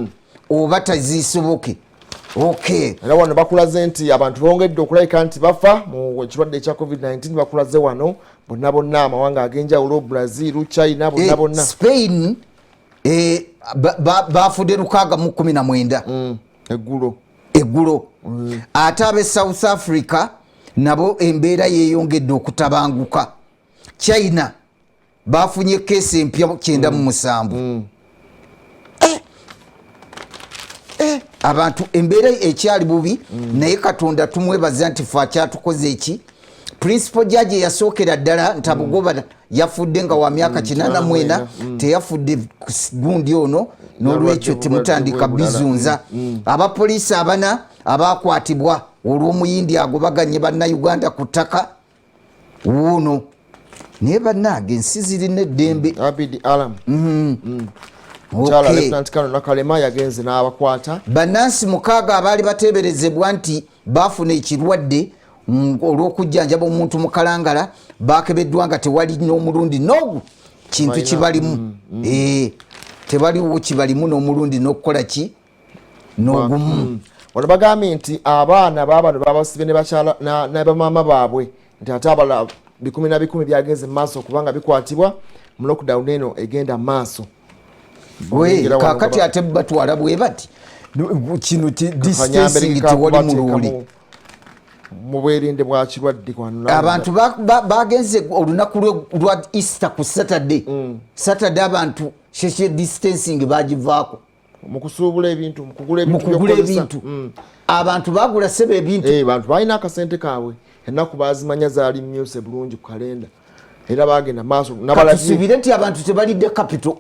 oba tazisoboke era wano bakulaze nti abantu bongedde okulabika nti bafa mu ekirwadde ekya COVID-19 bakulaze wano bonna amawanga ag'enjawulo Brazil, China bonna Spain bafudde 619 eggulo ate ab'e South Africa nabo embeera yeeyongedde okutabanguka. China bafunye keesi empya 97 abantu embeera ekyali bubi naye Katonda tumwebaza nti fe akyatukoze eki. Principal judge yasookera ddala ntabugoba yafudde nga wa myaka 84 teyafudde gundi ono n'olwekyo temutandika bizunza. Abapoliisi abana abakwatibwa olw'omuyindi agobaganye bannayuganda ku ttaka wuuno naye bannange ensi zirina eddembe. Abidi Alam Chala Lieutenant Colonel Nakalema yagenze n'abakwata bannansi 6 abaali bateeberezebwa nti baafuna ekirwadde olw'okujjanjaba omuntu mu Kalangala bakebeddwa nga tewali n'omulundi n'ogu kintu kibalimu tebaliwo kibalimu n'omulundi n'okukola ki n'ogumu. Wano bagambye nti abaana baabano babasibye ne bamaama baabwe nti ate abala 10 byagenze mu maaso kubanga bikwatibwa mu lockdown eno egenda mu maaso. Kakati ate batwala bwe bati kino distancing tewali mululi mu bwerinde bwa kirwadde kwano abantu bagenze olunaku lwa Easter ku Saturday abantu social distancing bagivaako mu kusuubula ebintu mu kugula ebintu abantu bagula sebe ebintu abantu balina akasente kaabwe ennaku bazimanya zaali myuse bulungi ku kalenda era bagenda maaso nabalasibire nti abantu tebalidde capital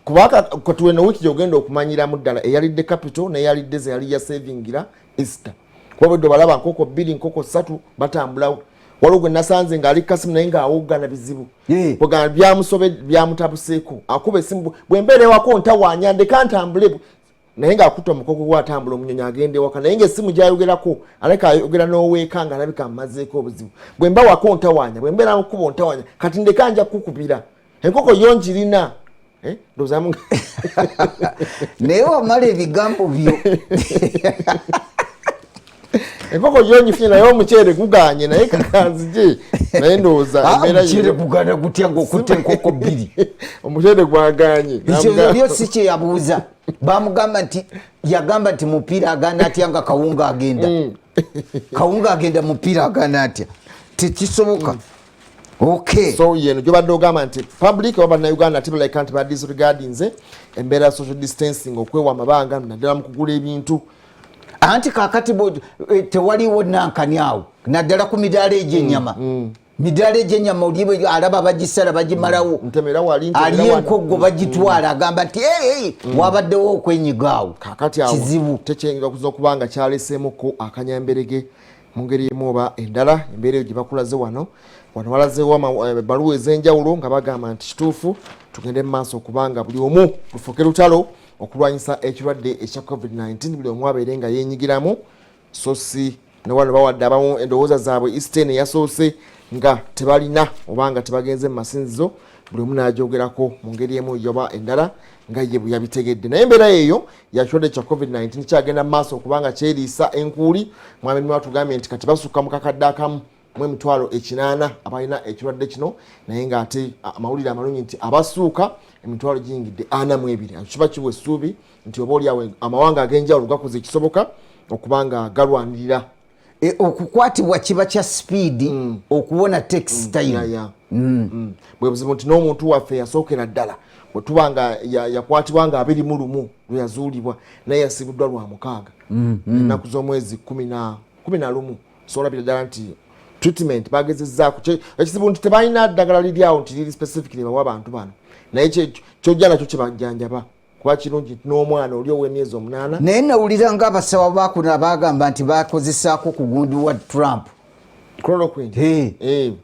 kubaka katuwe no wiki yogenda okumanyira mu ddala eyalidde capital n'eyalidde ze yali ya savingira Easter kuba bwe balaba nkoko 2 nkoko 3 batambula waliwo gwe nasanze ng'ali kasimu naye ng'awoggana bizibu bwegana byamusobe byamutabuseeko akuba essimu bwe mbeere wako ntawaanya ndeka ntambule naye ng'akutte mukoko gw'atambula Omunnyo agende waka naye ng'essimu gy'ayogerako aleka ayogera n'oweeka ng'alabika mmazeeko obuzibu bwe mba wako ntawaanya bwe mbeera mu kkubo ntawaanya kati ndeka nja kukubira enkoko yo ngirina ndowoozamu naye wamala ebigambo byo enkoko yo nyifunye naye omuceere guganye naye kakanzije naye ndowooza embeera omuceere gugana gutya ng'okutte enkoko bbiri omuceere gwaganye ekyo si kye yabuuza bamugamba nti yagamba nti mupiira agaana atya nga kawunga agenda kawunga agenda mupiira agaana atya tekisoboka okay so yeno gyobadde ogamba nti public oba bannayuganda tibalaika nti badisregarding nze embeera ya social distancing okwewa amabanga naddala mu kugula ebintu anti kakati tewaliwo nankani awo naddala ku midaala egy'ennyama midaala egy'ennyama oli alaba bagisala bagimalawo ali enkoggo bagitwala agamba nti wabaddewo okwenyiga awo kakati awo kizibu tekyengera kuza okuba nga kyaleseemuko akanyamberege mu ngeri emu oba endala embeera eyo gye bakulaze wano walazeewo ebbaluwa ez'enjawulo nga bagamba nti kituufu tugende mu maaso okubanga buli omu lufuke lutalo okulwanyisa ekirwadde ekya covid-19 buli omu abeere nga yenyigiramu so si ne wano bawadde abamu endowooza zaabwe eastern eyasoose nga tebalina oba nga tebagenze mu masinzizo buli omu n'agyogerako mu ngeri emu yoba endala nga ye bwe yabitegedde naye embeera eyo yakirwadde kya covid-19 kyagenda mu maaso okubanga kyeriisa enkuuli mwami mwatugambye nti kati basukka mu kakadde akamu mu emitwalo 8 abalina ekirwadde kino naye ng'ate amawulire amalungi nti abasuuka emitwalo giyingidde 42 kiba kiwa essuubi nti oba oliawo amawanga ag'enjawulo gakoze ekisoboka okubanga galwanirira okukwatibwa kiba kya speed okuwona text time bwe buzibu nti n'omuntu waffe yasookera ddala bwe tuba nga yakwatibwa nga 21 lwe yazuulibwa naye yasibuddwa lwa 6 ennaku z'omwezi 11 so olabira ddala nti treatment bagezezzaako ekizibu nti tebalina ddagala liri awo nti liri specifically bawa abantu bano naye kyojja nakyo kyebajjanjaba kuba kirungi nti n'omwana oli ow'emyezi 8 naye nawulira ng'abasawo bakuna bagamba nti bakozesaako kugundu wa Trump chloroquine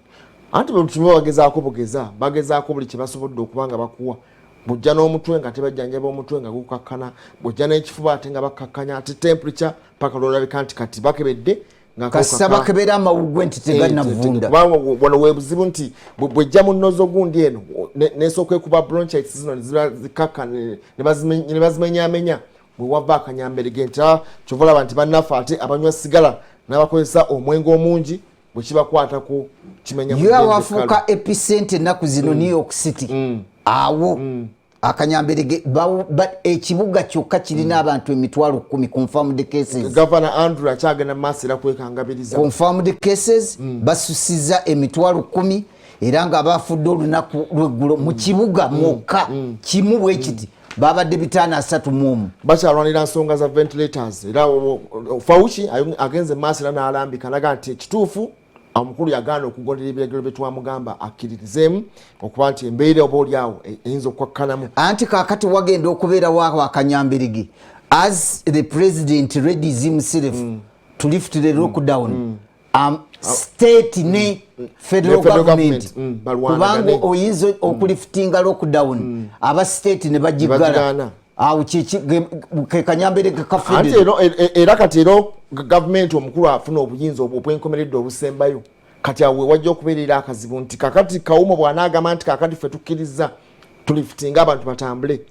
anti buli kimu bagezaako buli kye basobodde okuba nga bakuwa bw'ojja n'omutwe nga tebajjanjaba omutwe nga gukakkana bw'ojja n'ekifuba ate nga bakakkanya ate temperature paka lwolabika nti kati bakebedde kasita bakebera amawugwe nti teganavunda wano webuzibu nti bwejja mu nnozo gundi eno nesooka ekuba bronchitis zino zikakka ne bazimenyamenya bwe wava akanyamberege nti kyova olaba nti bannaffe ate abanywa sigala n'abakozesa omwenge omungi bwe kibakwatako kimenya yawafuuka epicenter ennaku zino New York City awo akanyamberege ekibuga kyokka kirina abantu emitwalo 10 confirmed cases Governor Andrew akyagenda maaso era kwekangabiriza confirmed cases basusiza emitwalo 10 era nga bafudde olunaku lweggulo mu kibuga mwokka kimu bwe kiti babadde 531 bakyalwanira nsonga za ventilators era Fauci agenze maaso era n'alambika naga nti ekituufu omukulu yagaana okugondera ebiragiro bye twamugamba akkiririzeemu okuba nti embeera oba oliawo eyinza okwakkanamu anti kaakati wagenda okubeerawo akanyambirigi as the president readies himself to lift the lockdown state ne federal government kubanga oyinza okuliftinga lockdown aba state ne bagigala awo kekanyambirigi ka federal era kati ero government omukulu afuna obuyinza obwenkomeredde obusembayo kati awe wajja okubeerera akazibu nti kakati kawumo bw'anaagamba nti kakati ffe tukkiriza tulifitinga abantu batambule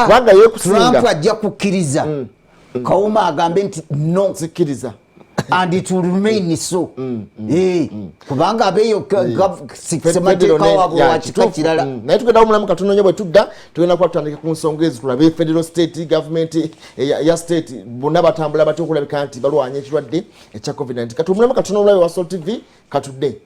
kubanga yeekusinga Trump ajja kukkiriza kawumo agambe nti no sikkiriza and it will remain so kubanga abeeyo semateeka wabwe wakika kirala naye tugenda omulamu katono nnyo bwe tudda tugenda kuba tutandika ku nsonga ezo tulabe federal state government ya state bonna batambula batya okulabika nti balwanya ekirwadde ekya covid-19 kati omulamu katono omulabe wa Soul TV katudde